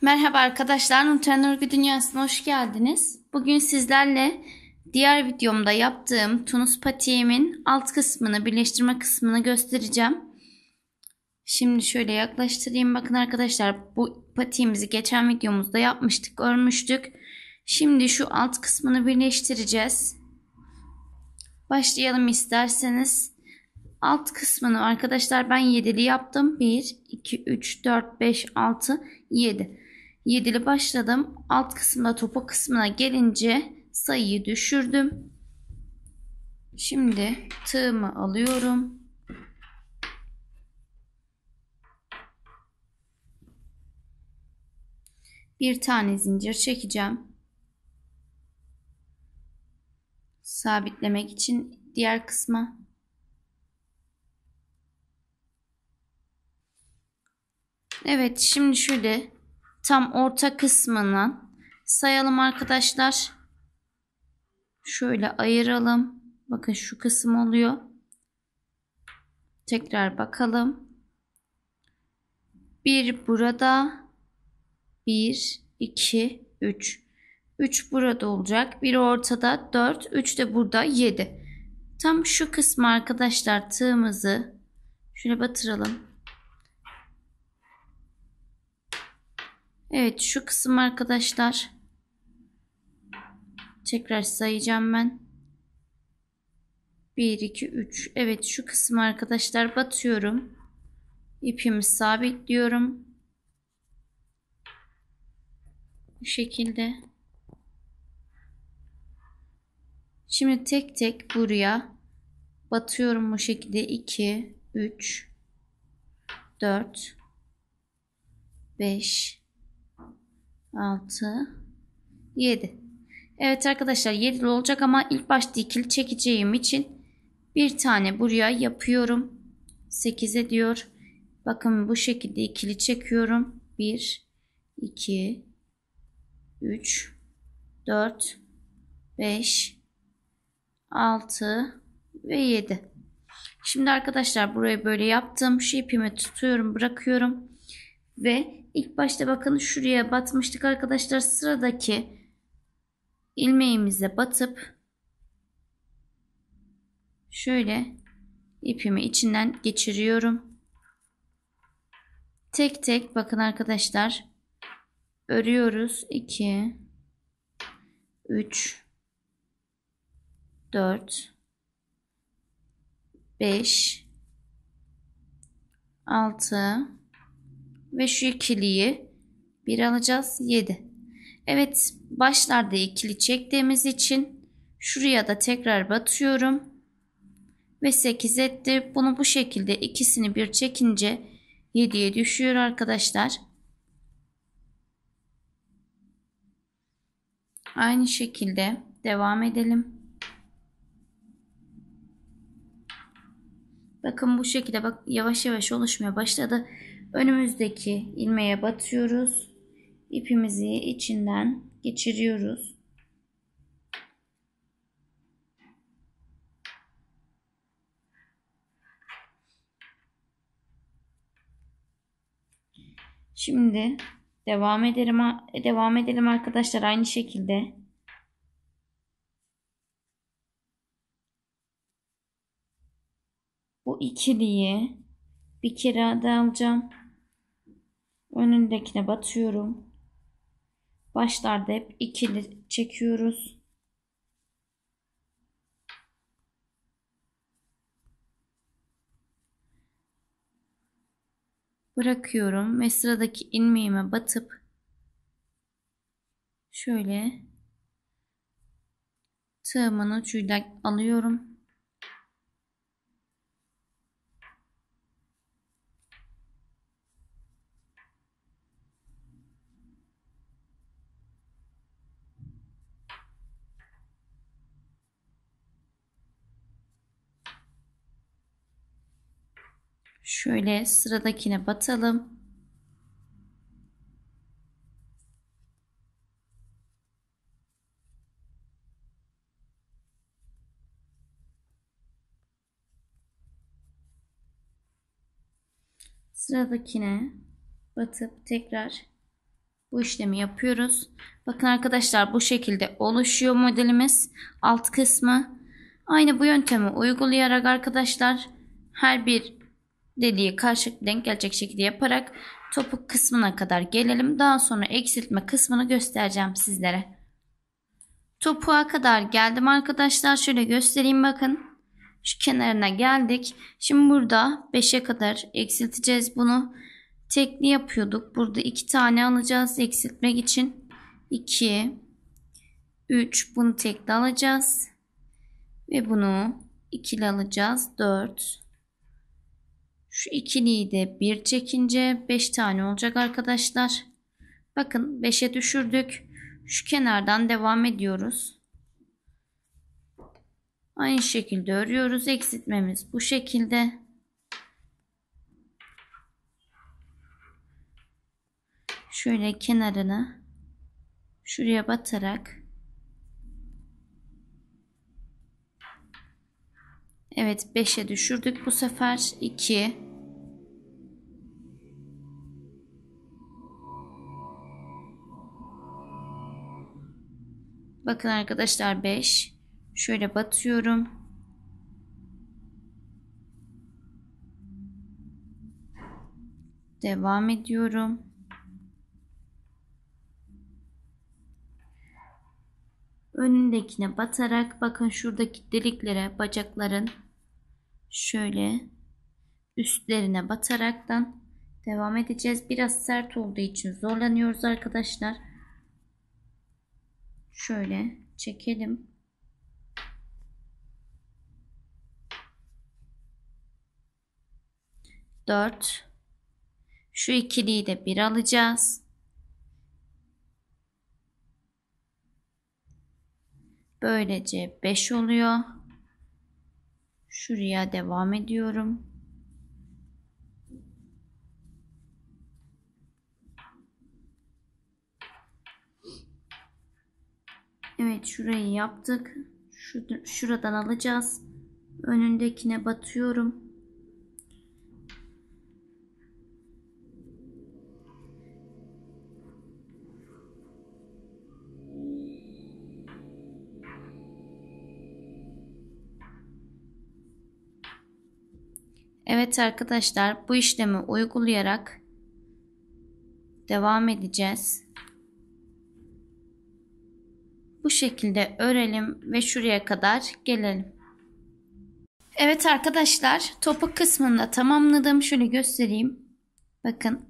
Merhaba arkadaşlar, Nurten Örgü Dünyası'na hoş geldiniz. Bugün sizlerle diğer videomda yaptığım tunus patiğimin alt kısmını, birleştirme kısmını göstereceğim. Şimdi şöyle yaklaştırayım. Bakın arkadaşlar, bu patiğimizi geçen videomuzda yapmıştık, örmüştük. Şimdi şu alt kısmını birleştireceğiz. Başlayalım isterseniz. Alt kısmını arkadaşlar ben 7'li yaptım. 1, 2, 3, 4, 5, 6, 7. 7'li başladım. Alt kısımda topa kısmına gelince sayıyı düşürdüm. Şimdi tığımı alıyorum. Bir tane zincir çekeceğim. Sabitlemek için diğer kısma. Evet, şimdi şöyle tam orta kısmından sayalım arkadaşlar. Şöyle ayıralım. Bakın şu kısım oluyor. Tekrar bakalım. Bir burada. 1, 2, 3. 3 burada olacak. Bir ortada 4. 3 de burada 7. Tam şu kısmı arkadaşlar tığımızı şöyle batıralım. Evet, şu kısım arkadaşlar. Tekrar sayacağım ben. 1, 2, 3. Evet, şu kısmı arkadaşlar batıyorum. İpimi sabitliyorum. Bu şekilde. Şimdi tek tek buraya batıyorum bu şekilde. 2, 3, 4, 5, 6, 7. Evet arkadaşlar, 7 olacak ama ilk başta ikili çekeceğim için bir tane buraya yapıyorum. 8 ediyor. Bakın bu şekilde ikili çekiyorum. 1, 2, 3, 4, 5, 6 ve 7. Şimdi arkadaşlar burayı böyle yaptım. Şu ipimi tutuyorum, bırakıyorum. Ve ilk başta bakın şuraya batmıştık arkadaşlar. Sıradaki ilmeğimize batıp şöyle ipimi içinden geçiriyorum. Tek tek bakın arkadaşlar örüyoruz. 2, 3, 4, 5, 6 ve şu ikiliyi bir alacağız. 7. Evet, başlarda ikili çektiğimiz için şuraya da tekrar batıyorum ve 8 etti. Bunu bu şekilde ikisini bir çekince 7'ye düşüyor arkadaşlar. Aynı şekilde devam edelim. Bakın bu şekilde bak yavaş yavaş oluşmaya başladı. Önümüzdeki ilmeğe batıyoruz. İpimizi içinden geçiriyoruz. Şimdi devam edelim arkadaşlar aynı şekilde. Bu ikiliyi bir kere daha alacağım. Önündekine batıyorum. Başlarda hep ikili çekiyoruz. Bırakıyorum ve sıradaki ilmeğime batıp şöyle tığımın ucuyla alıyorum. Şöyle sıradakine batalım. Sıradakine batıp tekrar Bu işlemi yapıyoruz. Bakın arkadaşlar bu şekilde oluşuyor modelimiz. Alt kısmı. Aynı bu yöntemi uygulayarak arkadaşlar her bir deliği karşılıklı denk gelecek şekilde yaparak topuk kısmına kadar gelelim. Daha sonra eksiltme kısmını göstereceğim sizlere. Topuğa kadar geldim arkadaşlar. Şöyle göstereyim bakın. Şu kenarına geldik. Şimdi burada 5'e kadar eksilteceğiz bunu. Tekli yapıyorduk. Burada 2 tane alacağız eksiltmek için. 2, 3 bunu tekli alacağız. Ve bunu ikili alacağız. 4. Şu ikiliyi de 1 çekince 5 tane olacak arkadaşlar. Bakın 5'e düşürdük. Şu kenardan devam ediyoruz. Aynı şekilde örüyoruz. Eksiltmemiz bu şekilde. Şöyle kenarını şuraya batarak. Evet 5'e düşürdük bu sefer. 2. Bakın arkadaşlar 5. Şöyle batıyorum. Devam ediyorum. Önündekine batarak bakın şuradaki deliklere bacakların şöyle üstlerine bataraktan devam edeceğiz. Biraz sert olduğu için zorlanıyoruz arkadaşlar. Şöyle çekelim. Dört. Şu ikiliyi de 1 alacağız. Böylece 5 oluyor. Şuraya devam ediyorum. Evet şurayı yaptık. Şuradan alacağız. Önündekine batıyorum. Evet arkadaşlar bu işlemi uygulayarak devam edeceğiz. Bu şekilde örelim ve şuraya kadar gelelim. Evet arkadaşlar topuk kısmını da tamamladım. Şöyle göstereyim. Bakın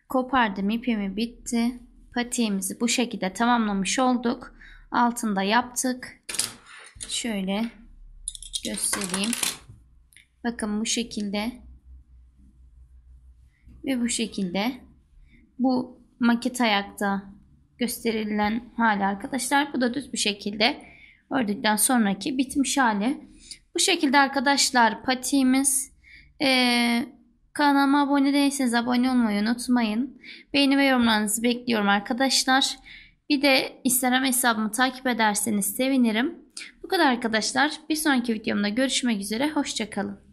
kopardım ipimi bitti. Patiğimizi bu şekilde tamamlamış olduk. Altında yaptık. Şöyle göstereyim. Bakın bu şekilde ve bu şekilde bu maket ayakta gösterilen hali arkadaşlar. Bu da düz bir şekilde ördükten sonraki bitmiş hali. Bu şekilde arkadaşlar patiğimiz. Kanalıma abone değilseniz abone olmayı unutmayın. Beğeni ve yorumlarınızı bekliyorum arkadaşlar. Bir de Instagram hesabımı takip ederseniz sevinirim. Bu kadar arkadaşlar. Bir sonraki videomda görüşmek üzere. Hoşça kalın.